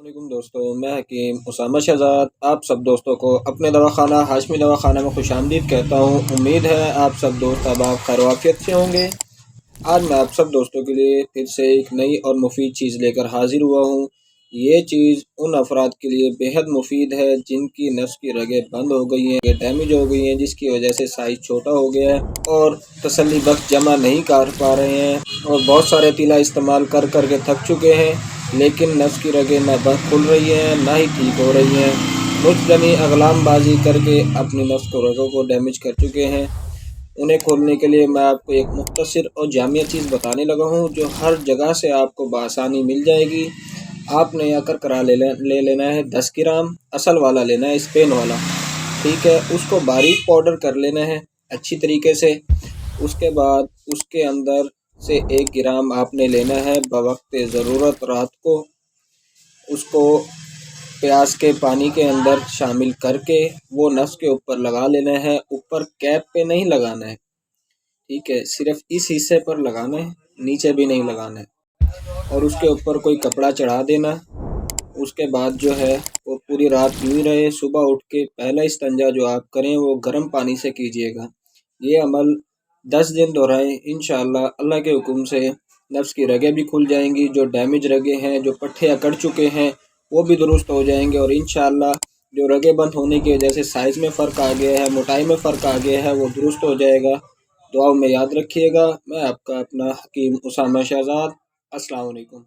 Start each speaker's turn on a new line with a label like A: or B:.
A: علیکم دوستوں، میں حکیم اسامہ شہزاد آپ سب دوستوں کو اپنے دواخانہ ہاشمی دواخانہ میں خوش آمدید کہتا ہوں۔ امید ہے آپ سب دوست اب خیر و عافیت سے ہوں گے۔ آج میں آپ سب دوستوں کے لیے پھر سے ایک نئی اور مفید چیز لے کر حاضر ہوا ہوں۔ یہ چیز ان افراد کے لیے بہت مفید ہے جن کی نس کی رگیں بند ہو گئی ہیں، یہ ڈیمیج ہو گئی ہیں، جس کی وجہ سے سائز چھوٹا ہو گیا ہے اور تسلی بخش جمع نہیں کر پا رہے ہیں، اور بہت سارے تیلا استعمال کر کر کے تھک چکے ہیں، لیکن نس کی رگیں نہ بند کھل رہی ہیں نہ ہی ٹھیک ہو رہی ہیں۔ مجتمعی اغلام بازی کر کے اپنی نس کو رگوں کو ڈیمیج کر چکے ہیں۔ انہیں کھولنے کے لیے میں آپ کو ایک مختصر اور جامع چیز بتانے لگا ہوں جو ہر جگہ سے آپ کو بآسانی مل جائے گی۔ آپ نے آ کر کرا لے لینا ہے 10 گرام، اصل والا لینا ہے، اسپین والا، ٹھیک ہے۔ اس کو باریک پاؤڈر کر لینا ہے اچھی طریقے سے۔ اس کے بعد اس کے اندر سے 1 گرام آپ نے لینا ہے بوقت ضرورت رات کو، اس کو پیاز کے پانی کے اندر شامل کر کے وہ نس کے اوپر لگا لینا ہے۔ اوپر کیپ پہ نہیں لگانا ہے، ٹھیک ہے، صرف اس حصے پر لگانا ہے، نیچے بھی نہیں لگانا ہے، اور اس کے اوپر کوئی کپڑا چڑھا دینا۔ اس کے بعد جو ہے وہ پوری رات یوں ہی رہے۔ صبح اٹھ کے پہلا استنجا جو آپ کریں وہ گرم پانی سے کیجیے گا۔ یہ عمل 10 دن دہرائیں، انشاءاللہ اللہ کے حکم سے نفس کی رگیں بھی کھل جائیں گی، جو ڈیمیج رگیں ہیں، جو پٹھے اکڑ چکے ہیں وہ بھی درست ہو جائیں گے، اور انشاءاللہ جو رگیں بند ہونے کی وجہ سے سائز میں فرق آ گیا ہے، موٹائی میں فرق آ گیا ہے، وہ درست ہو جائے گا۔ دعاؤں میں یاد رکھیے گا۔ میں آپ کا اپنا حکیم اسامہ شہزاد۔ السلام علیکم۔